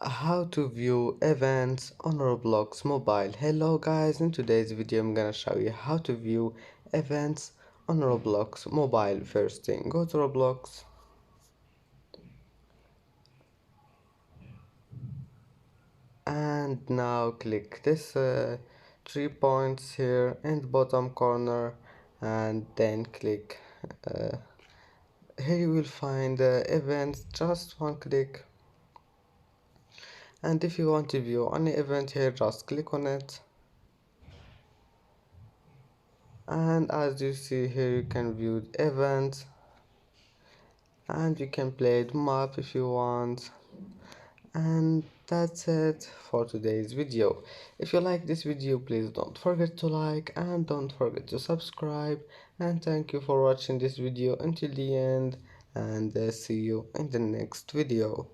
How to view events on Roblox mobile. Hello guys, in today's video I'm gonna show you how to view events on Roblox mobile. First thing, go to Roblox and now click this 3 points here in the bottom corner, and then click here you will find events, just one click. And if you want to view any event here, just click on it. And as you see here, you can view the event and you can play the map if you want. And that's it for today's video. If you like this video, please don't forget to like and don't forget to subscribe. And thank you for watching this video until the end, and see you in the next video.